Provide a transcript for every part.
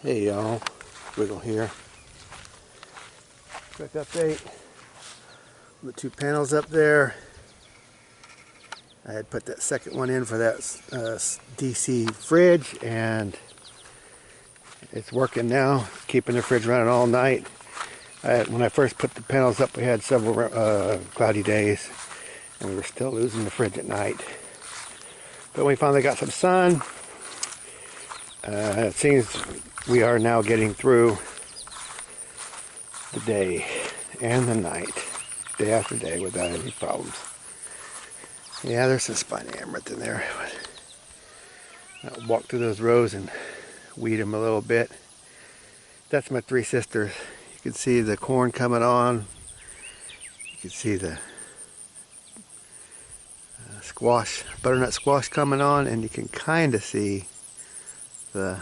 Hey y'all, Wiggle here. Quick update. The 2 panels up there. I had put that second one in for that DC fridge, and it's working now, keeping the fridge running all night. When I first put the panels up, we had several cloudy days, and we were still losing the fridge at night. But we finally got some sun. It seems we are now getting through the day and the night, day after day, without any problems. Yeah, there's some spiny amaranth in there. But I'll walk through those rows and weed them a little bit. That's my 3 sisters. You can see the corn coming on. You can see the squash, butternut squash coming on, and you can kind of see the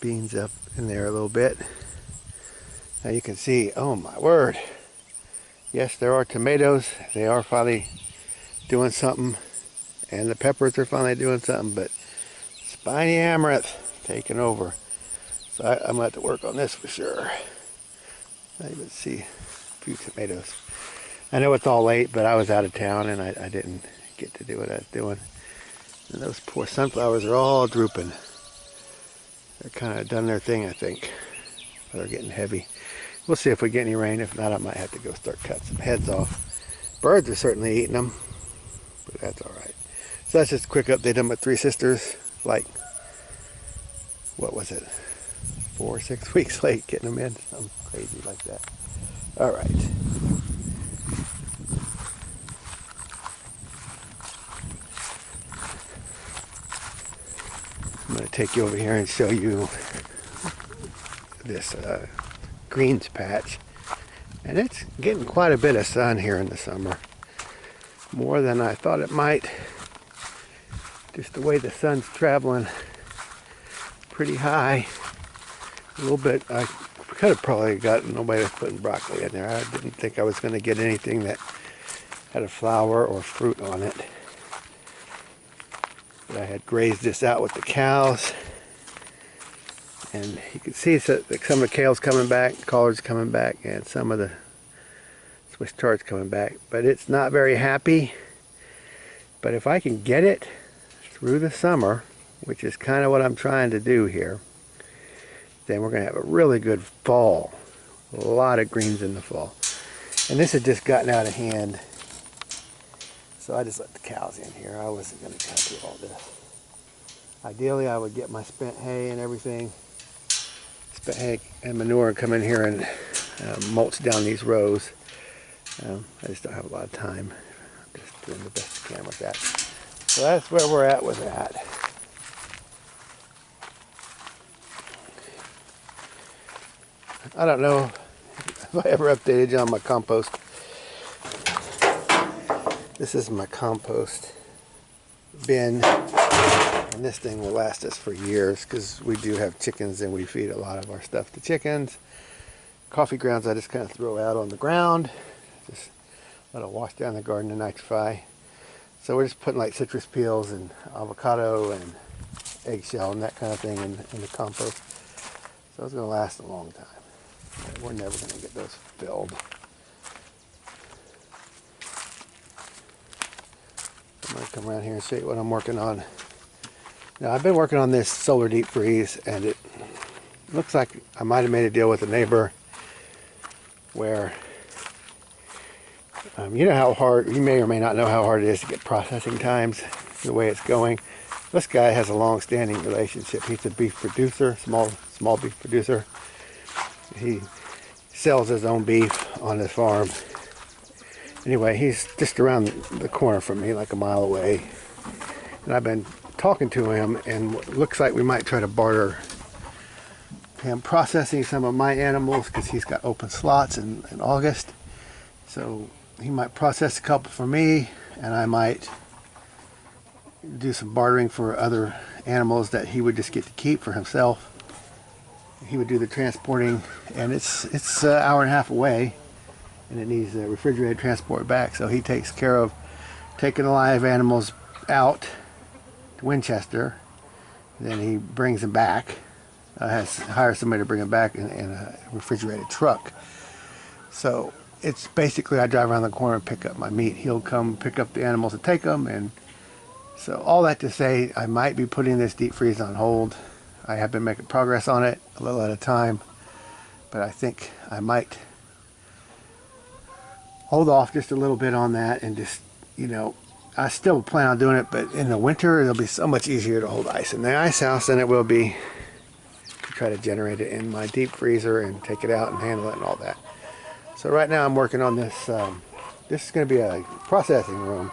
beans up in there a little bit. Now you can see, oh my word, yes, there are tomatoes. They are finally doing something, and the peppers are finally doing something, but spiny amaranth taking over. So I'm gonna have to work on this for sure. I even see a few tomatoes. I know it's all late, but I was out of town and I didn't get to do what I was doing. And those poor sunflowers are all drooping. They're kind of done their thing, I think. They're getting heavy. We'll see if we get any rain. If not, I might have to go start cutting some heads off. Birds are certainly eating them, but that's all right. So that's just a quick update on my 3 sisters. Like, what was it? 4 or 6 weeks late getting them in. Something crazy like that. All right. I'm going to take you over here and show you this greens patch. And it's getting quite a bit of sun here in the summer. More than I thought it might. Just the way the sun's traveling pretty high. A little bit, I could have probably gotten away with putting broccoli in there. I didn't think I was going to get anything that had a flower or fruit on it. I had grazed this out with the cows, and you can see some of the kale's coming back, collards coming back, and some of the Swiss chards coming back, but it's not very happy. But if I can get it through the summer, which is kind of what I'm trying to do here, then we're going to have a really good fall. A lot of greens in the fall. And this had just gotten out of hand. So I just let the cows in here. I wasn't going to cut through all this. Ideally, I would get my spent hay and everything, spent hay and manure, and come in here and mulch down these rows. I just don't have a lot of time. I'm just doing the best I can with that. So that's where we're at with that. I don't know if I ever updated you on my compost. This is my compost bin, and this thing will last us for years because we do have chickens and we feed a lot of our stuff to chickens. Coffee grounds I just kind of throw out on the ground, just let it wash down the garden to nitrify. So we're just putting like citrus peels and avocado and eggshell and that kind of thing in the compost. So it's going to last a long time. We're never going to get those filled. I'm going to come around here and show you what I'm working on. Now, I've been working on this solar deep freeze, and it looks like I might have made a deal with a neighbor where, you know how hard, you may or may not know how hard it is to get processing times the way it's going. This guy has a long-standing relationship. He's a beef producer, small beef producer. He sells his own beef on his farm. Anyway, he's just around the corner from me, like a mile away. And I've been talking to him, and it looks like we might try to barter him processing some of my animals, because he's got open slots in August. So he might process a couple for me, and I might do some bartering for other animals that he would just get to keep for himself. He would do the transporting, and it's an hour and a half away, and it needs a refrigerated transport back. So he takes care of taking the live animals out to Winchester Then he brings them back. Hires somebody to bring them back in a refrigerated truck. So it's basically I drive around the corner and pick up my meat. He'll come pick up the animals and take them. And so all that to say, I might be putting this deep freeze on hold. I have been making progress on it a little at a time, but I think I might hold off just a little bit on that and just, you know, I still plan on doing it, but in the winter it'll be so much easier to hold ice in the ice house than it will be to try to generate it in my deep freezer and take it out and handle it and all that. So right now I'm working on this. This is going to be a processing room,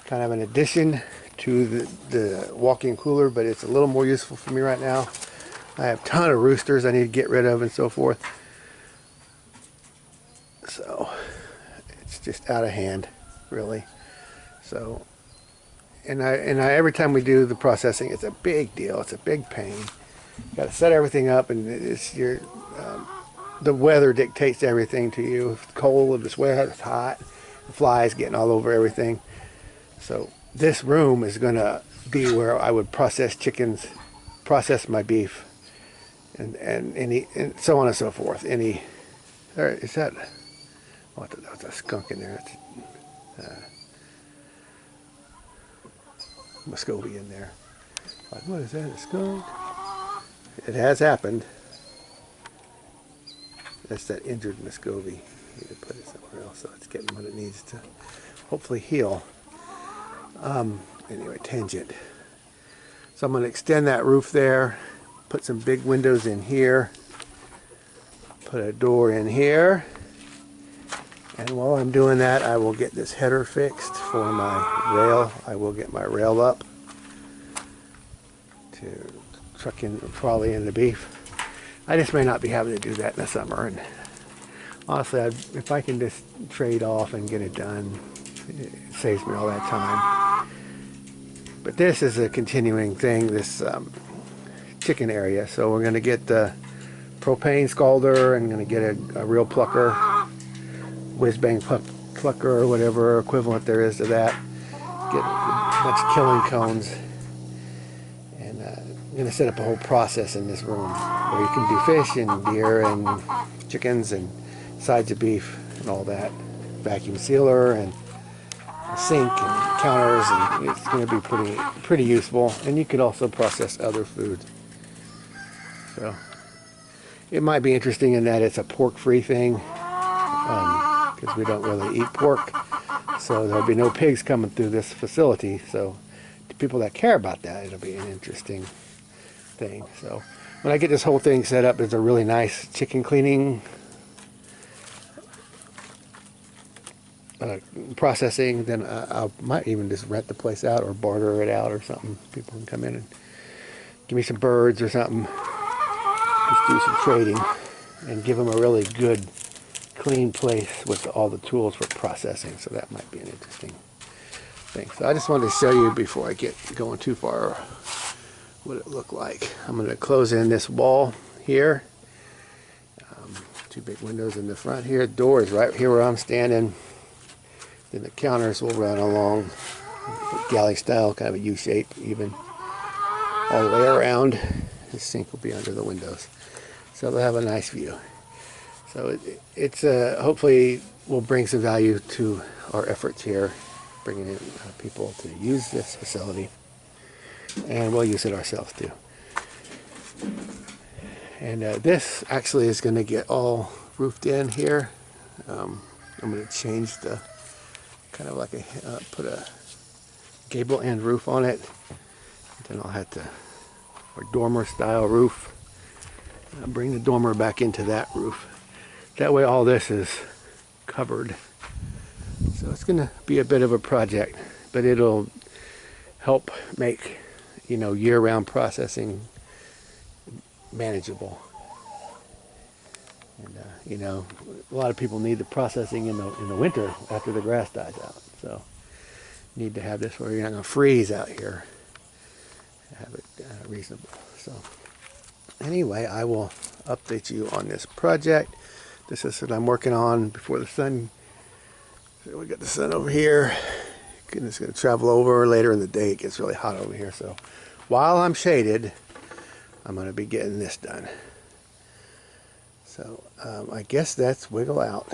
kind of an addition to the walk-in cooler, but it's a little more useful for me right now. I have a ton of roosters I need to get rid of and so forth. So it's just out of hand, really. So, and I every time we do the processing, it's a big deal. It's a big pain. You got to set everything up, and it's your the weather dictates everything to you. If it's cold, if it's wet, it's hot. The flies getting all over everything. So this room is going to be where I would process chickens, process my beef, and so on and so forth. Is that? Oh, that was a skunk in there. Muscovy in there. Like, what is that? A skunk? It has happened. That's that injured Muscovy. I need to put it somewhere else so it's getting what it needs to hopefully heal. Anyway, tangent. So I'm going to extend that roof there, put some big windows in here, put a door in here, and while I'm doing that, I will get this header fixed for my rail. I will get my rail up to truck in, trolley in the beef. I just may not be having to do that in the summer, and honestly, if I can just trade off and get it done, it saves me all that time. But this is a continuing thing, this chicken area. So we're going to get the propane scalder and going to get a real plucker, whiz-bang plucker or whatever equivalent there is to that. Get a bunch of killing cones. And I'm going to set up a whole process in this room where you can do fish and deer and chickens and sides of beef and all that. Vacuum sealer and a sink and counters, and it's going to be pretty useful. And you could also process other foods. So it might be interesting in that it's a pork-free thing, because we don't really eat pork. So there'll be no pigs coming through this facility. So to people that care about that, it'll be an interesting thing. So when I get this whole thing set up, there's a really nice chicken cleaning processing. Then I might even just rent the place out or barter it out or something. People can come in and give me some birds or something. Just do some trading and give them a really good clean place with all the tools for processing. So that might be an interesting thing. So I just wanted to show you before I get going too far what it looked like. I'm going to close in this wall here. Two big windows in the front here. The door is right here where I'm standing. Then the counters will run along galley style, kind of a U shape even, all the way around. The sink will be under the windows. So they'll have a nice view. So it's hopefully will bring some value to our efforts here, bringing in people to use this facility. And we'll use it ourselves too. And this actually is going to get all roofed in here. I'm going to change the kind of like put a gable end roof on it. Then I'll have to, or dormer style roof. I'll bring the dormer back into that roof. That way all this is covered. So it's going to be a bit of a project, but it'll help make, you know, year-round processing manageable. And you know, a lot of people need the processing in the winter after the grass dies out. So you need to have this where you're not going to freeze out here. Have it reasonable. So anyway, I will update you on this project. This is what I'm working on before the sun. So we got the sun over here. It's going to travel over later in the day. It gets really hot over here, so while I'm shaded, I'm going to be getting this done. So I guess that's wiggle out.